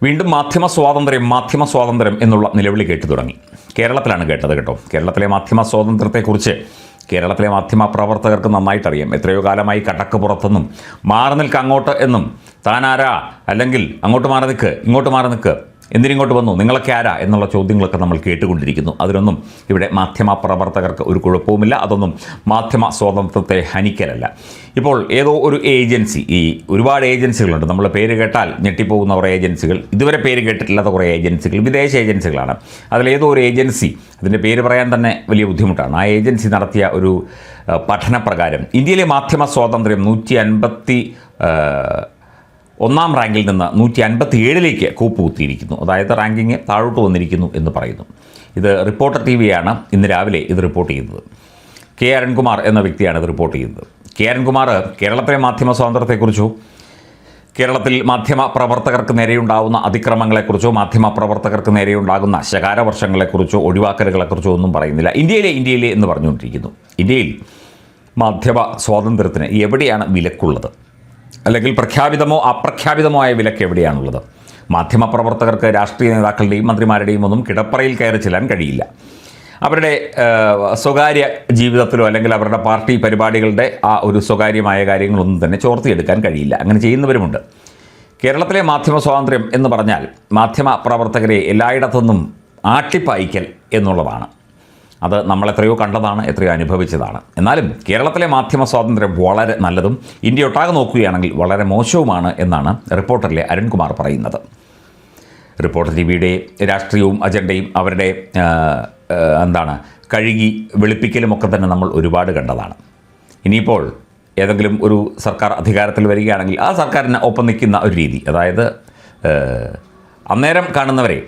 വീണ്ടും മാധ്യമ സ്വാതന്ത്ര്യം എന്നുള്ള നിലവിളി കേട്ടു തുടങ്ങി. കേരളത്തിലാണ് കേട്ടത് കേട്ടോ. കേരളത്തിലെ മാധ്യമ സ്വാതന്ത്ര്യത്തെക്കുറിച്ച് കേരളത്തിലെ മാധ്യമ പ്രവർത്തകർക്ക് നന്നായിട്ടറിയാം. എത്രയോ കാലമായി കടക്ക് പുറത്തെന്നും മാറി നിൽക്ക് അങ്ങോട്ട് എന്നും താനാരാ, അല്ലെങ്കിൽ അങ്ങോട്ട് മാറി നിൽക്ക് ഇങ്ങോട്ട് മാറി നിൽക്ക് എന്തിനിങ്ങോട്ട് വന്നു, നിങ്ങളൊക്കെ ആരാ എന്നുള്ള ചോദ്യങ്ങളൊക്കെ നമ്മൾ കേട്ടുകൊണ്ടിരിക്കുന്നു. അതിനൊന്നും ഇവിടെ മാധ്യമ പ്രവർത്തകർക്ക് ഒരു കുഴപ്പവുമില്ല. അതൊന്നും മാധ്യമ സ്വാതന്ത്ര്യത്തെ ഹനിക്കലല്ല. ഇപ്പോൾ ഏതോ ഒരു ഏജൻസി, ഈ ഒരുപാട് ഏജൻസികളുണ്ട്, നമ്മൾ പേര് കേട്ടാൽ ഞെട്ടിപ്പോകുന്ന കുറേ ഏജൻസികൾ, ഇതുവരെ പേര് കേട്ടിട്ടില്ലാത്ത കുറേ ഏജൻസികൾ, വിദേശ ഏജൻസികളാണ്. അതിലേതോ ഒരു ഏജൻസി, അതിൻ്റെ പേര് പറയാൻ തന്നെ വലിയ ബുദ്ധിമുട്ടാണ്. ആ ഏജൻസി നടത്തിയ ഒരു പഠനപ്രകാരം ഇന്ത്യയിലെ മാധ്യമ സ്വാതന്ത്ര്യം 151 റാങ്കിൽ നിന്ന് 157 കൂപ്പുകുത്തിയിരിക്കുന്നു. അതായത് റാങ്കിങ് താഴോട്ട് വന്നിരിക്കുന്നു എന്ന് പറയുന്നു. ഇത് റിപ്പോർട്ടർ TV യാണ് ഇന്ന് രാവിലെ ഇത് റിപ്പോർട്ട് ചെയ്യുന്നത്. കെ അരുൺകുമാർ എന്ന വ്യക്തിയാണ് ഇത് റിപ്പോർട്ട് ചെയ്യുന്നത്. കെ അരുൺകുമാർ കേരളത്തിലെ മാധ്യമ സ്വാതന്ത്ര്യത്തെക്കുറിച്ചോ, കേരളത്തിൽ മാധ്യമ പ്രവർത്തകർക്ക് നേരെയുണ്ടാകുന്ന അതിക്രമങ്ങളെക്കുറിച്ചോ, മാധ്യമ പ്രവർത്തകർക്ക് നേരെയുണ്ടാകുന്ന ശകാരവർഷങ്ങളെക്കുറിച്ചോ, ഒഴിവാക്കലുകളെക്കുറിച്ചോ ഒന്നും പറയുന്നില്ല. ഇന്ത്യയിലെ എന്ന് പറഞ്ഞുകൊണ്ടിരിക്കുന്നു. ഇന്ത്യയിൽ മാധ്യമ സ്വാതന്ത്ര്യത്തിന് എവിടെയാണ് വിലക്കുള്ളത്, അല്ലെങ്കിൽ പ്രഖ്യാപിതമോ അപ്രഖ്യാപിതമോ ആയ വിലക്ക് എവിടെയാണുള്ളത്? മാധ്യമപ്രവർത്തകർക്ക് രാഷ്ട്രീയ നേതാക്കളുടെയും മന്ത്രിമാരുടെയും ഒന്നും കിടപ്പറയിൽ കയറി ചെല്ലാൻ കഴിയില്ല. അവരുടെ സ്വകാര്യ ജീവിതത്തിലോ അല്ലെങ്കിൽ അവരുടെ പാർട്ടി പരിപാടികളുടെ ആ ഒരു സ്വകാര്യമായ കാര്യങ്ങളൊന്നും തന്നെ ചോർത്തിയെടുക്കാൻ കഴിയില്ല. അങ്ങനെ ചെയ്യുന്നവരുമുണ്ട്. കേരളത്തിലെ മാധ്യമ സ്വാതന്ത്ര്യം എന്ന് പറഞ്ഞാൽ മാധ്യമ പ്രവർത്തകരെ എല്ലായിടത്തുനിന്നും ആട്ടിപ്പായിക്കൽ എന്നുള്ളതാണ്. അത് നമ്മൾ എത്രയോ കണ്ടതാണ്, എത്രയോ അനുഭവിച്ചതാണ്. എന്നാലും കേരളത്തിലെ മാധ്യമ സ്വാതന്ത്ര്യം വളരെ നല്ലതും ഇന്ത്യ ഒട്ടാകെ നോക്കുകയാണെങ്കിൽ വളരെ മോശവുമാണ് എന്നാണ് റിപ്പോർട്ടറിലെ അരുൺകുമാർ പറയുന്നത്. റിപ്പോർട്ടർ TVയുടെ രാഷ്ട്രീയവും അജണ്ടയും അവരുടെ കഴുകി വെളുപ്പിക്കലുമൊക്കെ തന്നെ നമ്മൾ ഒരുപാട് കണ്ടതാണ്. ഇനിയിപ്പോൾ ഏതെങ്കിലും ഒരു സർക്കാർ അധികാരത്തിൽ വരികയാണെങ്കിൽ ആ സർക്കാരിന് ഒപ്പം നിൽക്കുന്ന ഒരു രീതി, അതായത് അന്നേരം കാണുന്നവരെ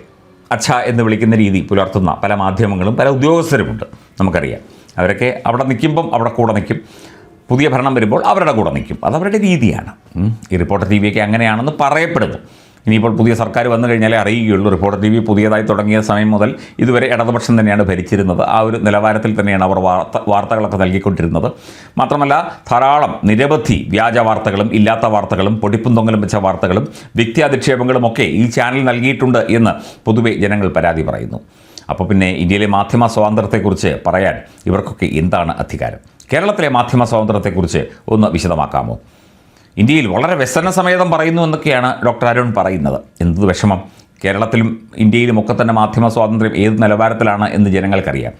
അച്ഛ എന്ന് വിളിക്കുന്ന രീതി പുലർത്തുന്ന പല മാധ്യമങ്ങളും പല ഉദ്യോഗസ്ഥരുമുണ്ട്. നമുക്കറിയാം, അവരൊക്കെ അവിടെ നിൽക്കുമ്പം അവിടെ കൂടെ നിൽക്കും, പുതിയ ഭരണം വരുമ്പോൾ അവരുടെ കൂടെ നിൽക്കും. അതവരുടെ രീതിയാണ്. ഈ റിപ്പോർട്ടർ TVയൊക്കെ അങ്ങനെയാണെന്ന് പറയപ്പെടുന്നു. ഇനിയിപ്പോൾ പുതിയ സർക്കാർ വന്നു കഴിഞ്ഞാലേ അറിയുകയുള്ളൂ. റിപ്പോർട്ടർ TV പുതിയതായി തുടങ്ങിയ സമയം മുതൽ ഇതുവരെ ഇടതുപക്ഷം തന്നെയാണ് ഭരിച്ചിരുന്നത്. ആ ഒരു നിലവാരത്തിൽ തന്നെയാണ് അവർ വാർത്തകളൊക്കെ നൽകിക്കൊണ്ടിരുന്നത്. മാത്രമല്ല ധാരാളം നിരവധി വ്യാജ വാർത്തകളും ഇല്ലാത്ത വാർത്തകളും പൊടിപ്പും തൊങ്ങലും വെച്ച വാർത്തകളും വ്യക്തിയാധിക്ഷേപങ്ങളും ഒക്കെ ഈ ചാനൽ നൽകിയിട്ടുണ്ട് എന്ന് പൊതുവെ ജനങ്ങൾ പരാതി പറയുന്നു. അപ്പോൾ പിന്നെ ഇന്ത്യയിലെ മാധ്യമ സ്വാതന്ത്ര്യത്തെക്കുറിച്ച് പറയാൻ ഇവർക്കൊക്കെ എന്താണ് അധികാരം? കേരളത്തിലെ മാധ്യമ സ്വാതന്ത്ര്യത്തെക്കുറിച്ച് ഒന്ന് വിശദമാക്കാമോ? ഇന്ത്യയിൽ വളരെ വ്യസന സമേതം പറയുന്നു എന്നൊക്കെയാണ് ഡോക്ടർ അരുൺ പറയുന്നത്. എന്ത് വിഷമം! കേരളത്തിലും ഇന്ത്യയിലുമൊക്കെ തന്നെ മാധ്യമ സ്വാതന്ത്ര്യം ഏത് നിലവാരത്തിലാണ് എന്ന് ജനങ്ങൾക്കറിയാം.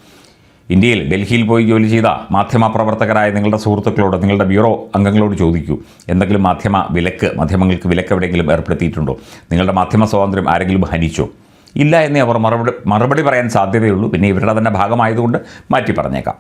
ഇന്ത്യയിൽ ഡൽഹിയിൽ പോയി ജോലി ചെയ്ത മാധ്യമ പ്രവർത്തകരായ നിങ്ങളുടെ സുഹൃത്തുക്കളോട്, നിങ്ങളുടെ ബ്യൂറോ അംഗങ്ങളോട് ചോദിക്കൂ, എന്തെങ്കിലും മാധ്യമങ്ങൾക്ക് വിലക്ക് എവിടെയെങ്കിലും ഏർപ്പെടുത്തിയിട്ടുണ്ടോ? നിങ്ങളുടെ മാധ്യമ സ്വാതന്ത്ര്യം ആരെങ്കിലും ഹനിച്ചോ? ഇല്ല എന്നേ അവർ മറുപടി പറയാൻ സാധ്യതയുള്ളൂ. പിന്നെ ഇവരുടെ തന്നെ ഭാഗമായതുകൊണ്ട് മാറ്റി പറഞ്ഞേക്കാം.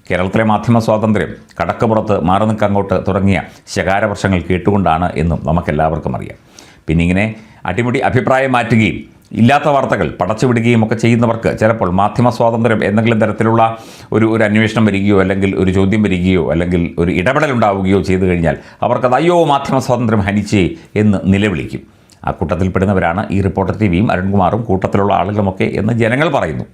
കേരളത്തിലെ മാധ്യമ സ്വാതന്ത്ര്യം കടക്കുപുറത്ത് മാറി നിൽക്കങ്ങോട്ട് തുടങ്ങിയ ശകാരവർഷങ്ങൾ കേട്ടുകൊണ്ടാണ് എന്നും നമുക്കെല്ലാവർക്കും അറിയാം. പിന്നെ ഇങ്ങനെ അടിമുടി അഭിപ്രായം മാറ്റുകയും ഇല്ലാത്ത വാർത്തകൾ പടച്ചുവിടുകയും ഒക്കെ ചെയ്യുന്നവർക്ക് ചിലപ്പോൾ മാധ്യമ സ്വാതന്ത്ര്യം എന്തെങ്കിലും തരത്തിലുള്ള ഒരു അന്വേഷണം വരികയോ അല്ലെങ്കിൽ ഒരു ചോദ്യം വരികയോ അല്ലെങ്കിൽ ഒരു ഇടപെടൽ ഉണ്ടാവുകയോ ചെയ്തു കഴിഞ്ഞാൽ അവർക്കത് അയ്യോ മാധ്യമ സ്വാതന്ത്ര്യം ഹനിച്ചേ എന്ന് നിലവിളിക്കും. ആ കൂട്ടത്തിൽപ്പെടുന്നവരാണ് ഈ റിപ്പോർട്ടർ TVയും അരുൺകുമാറും കൂട്ടത്തിലുള്ള ആളുകളുമൊക്കെ എന്ന് ജനങ്ങൾ പറയുന്നു.